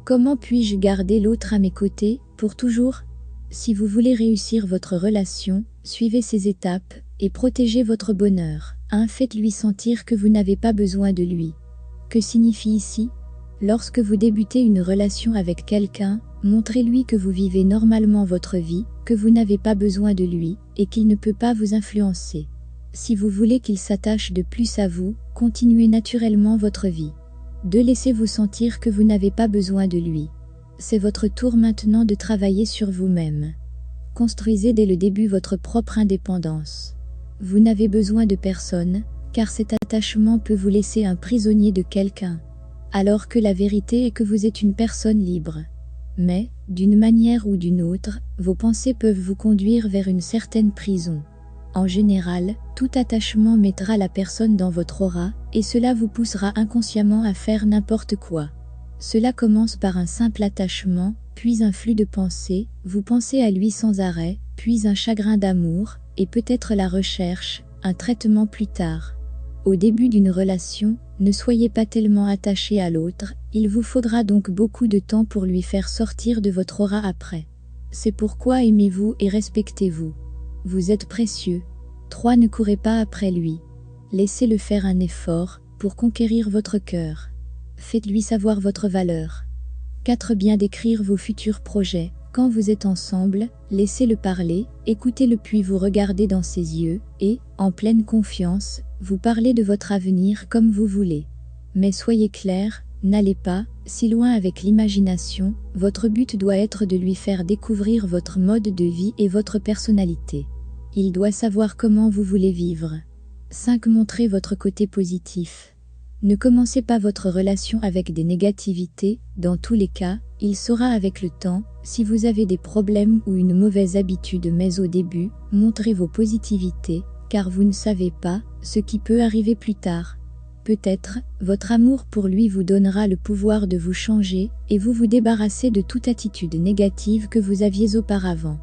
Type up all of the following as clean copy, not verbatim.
Comment puis-je garder l'autre à mes côtés, pour toujours? Si vous voulez réussir votre relation, suivez ces étapes, et protégez votre bonheur. 1. Faites-lui sentir que vous n'avez pas besoin de lui. Que signifie ici? Lorsque vous débutez une relation avec quelqu'un, montrez-lui que vous vivez normalement votre vie, que vous n'avez pas besoin de lui, et qu'il ne peut pas vous influencer. Si vous voulez qu'il s'attache de plus à vous, continuez naturellement votre vie. 2. Laissez-vous sentir que vous n'avez pas besoin de lui. C'est votre tour maintenant de travailler sur vous-même. Construisez dès le début votre propre indépendance. Vous n'avez besoin de personne, car cet attachement peut vous laisser un prisonnier de quelqu'un, alors que la vérité est que vous êtes une personne libre. Mais, d'une manière ou d'une autre, vos pensées peuvent vous conduire vers une certaine prison. En général, tout attachement mettra la personne dans votre aura, et cela vous poussera inconsciemment à faire n'importe quoi. Cela commence par un simple attachement, puis un flux de pensées, vous pensez à lui sans arrêt, puis un chagrin d'amour, et peut-être la recherche, un traitement plus tard. Au début d'une relation, ne soyez pas tellement attaché à l'autre, il vous faudra donc beaucoup de temps pour lui faire sortir de votre aura après. C'est pourquoi aimez-vous et respectez-vous. Vous êtes précieux. 3. Ne courez pas après lui. Laissez-le faire un effort pour conquérir votre cœur. Faites-lui savoir votre valeur. 4. Bien décrire vos futurs projets. Quand vous êtes ensemble, laissez-le parler, écoutez-le puis vous regardez dans ses yeux, et, en pleine confiance, vous parlez de votre avenir comme vous voulez. Mais soyez clair, n'allez pas si loin avec l'imagination, votre but doit être de lui faire découvrir votre mode de vie et votre personnalité. Il doit savoir comment vous voulez vivre. 5. Montrez votre côté positif. Ne commencez pas votre relation avec des négativités, dans tous les cas, il saura avec le temps, si vous avez des problèmes ou une mauvaise habitude, mais au début, montrez vos positivités, car vous ne savez pas ce qui peut arriver plus tard. Peut-être, votre amour pour lui vous donnera le pouvoir de vous changer, et vous vous débarrasser de toute attitude négative que vous aviez auparavant.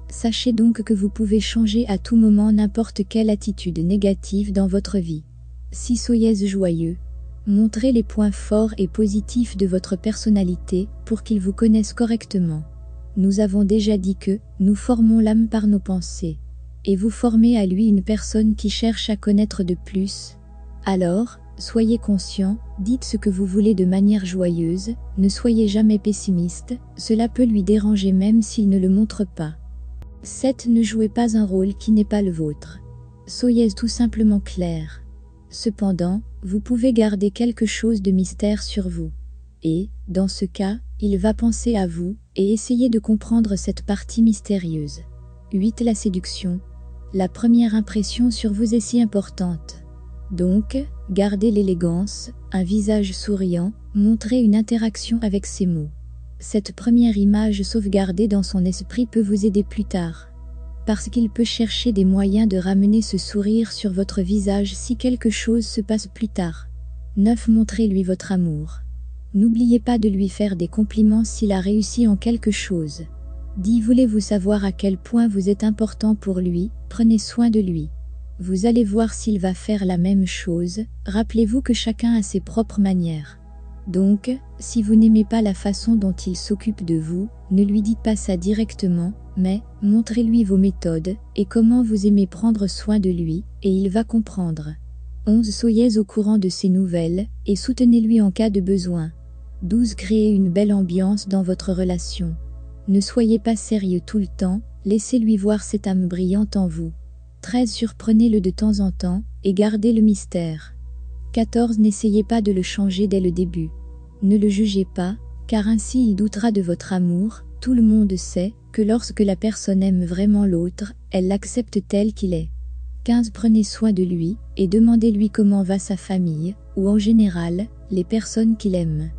Sachez donc que vous pouvez changer à tout moment n'importe quelle attitude négative dans votre vie. 6. Soyez joyeux. Montrez les points forts et positifs de votre personnalité pour qu'il vous connaisse correctement. Nous avons déjà dit que nous formons l'âme par nos pensées. Et vous formez à lui une personne qui cherche à connaître de plus. Alors, soyez conscient, dites ce que vous voulez de manière joyeuse, ne soyez jamais pessimiste, cela peut lui déranger même s'il ne le montre pas. 7. Ne jouez pas un rôle qui n'est pas le vôtre. Soyez tout simplement clair. Cependant, vous pouvez garder quelque chose de mystère sur vous. Et, dans ce cas, il va penser à vous, et essayer de comprendre cette partie mystérieuse. 8. La séduction. La première impression sur vous est si importante. Donc, gardez l'élégance, un visage souriant, montrez une interaction avec ces mots. Cette première image sauvegardée dans son esprit peut vous aider plus tard. Parce qu'il peut chercher des moyens de ramener ce sourire sur votre visage si quelque chose se passe plus tard. 9. Montrez-lui votre amour. N'oubliez pas de lui faire des compliments s'il a réussi en quelque chose. 10. Voulez-vous savoir à quel point vous êtes important pour lui, prenez soin de lui. Vous allez voir s'il va faire la même chose, rappelez-vous que chacun a ses propres manières. Donc, si vous n'aimez pas la façon dont il s'occupe de vous, ne lui dites pas ça directement, mais montrez-lui vos méthodes et comment vous aimez prendre soin de lui, et il va comprendre. 11. Soyez au courant de ses nouvelles, et soutenez-lui en cas de besoin. 12. Créez une belle ambiance dans votre relation. Ne soyez pas sérieux tout le temps, laissez-lui voir cette âme brillante en vous. 13. Surprenez-le de temps en temps, et gardez le mystère. 14. N'essayez pas de le changer dès le début. Ne le jugez pas, car ainsi il doutera de votre amour. Tout le monde sait que lorsque la personne aime vraiment l'autre, elle l'accepte tel qu'il est. 15. Prenez soin de lui, et demandez-lui comment va sa famille, ou en général, les personnes qu'il aime.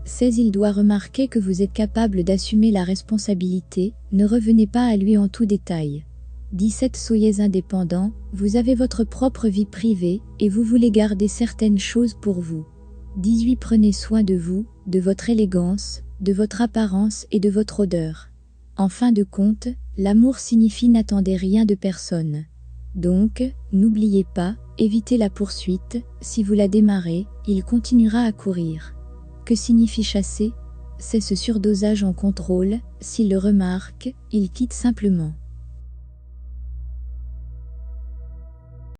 16. Il doit remarquer que vous êtes capable d'assumer la responsabilité, ne revenez pas à lui en tout détail. 17. Soyez indépendant, vous avez votre propre vie privée, et vous voulez garder certaines choses pour vous. 18. Prenez soin de vous, de votre élégance, de votre apparence et de votre odeur. En fin de compte, l'amour signifie n'attendez rien de personne. Donc, n'oubliez pas, évitez la poursuite, si vous la démarrez, il continuera à courir. Que signifie chasser? c'est ce surdosage en contrôle, s'il le remarque, il quitte simplement.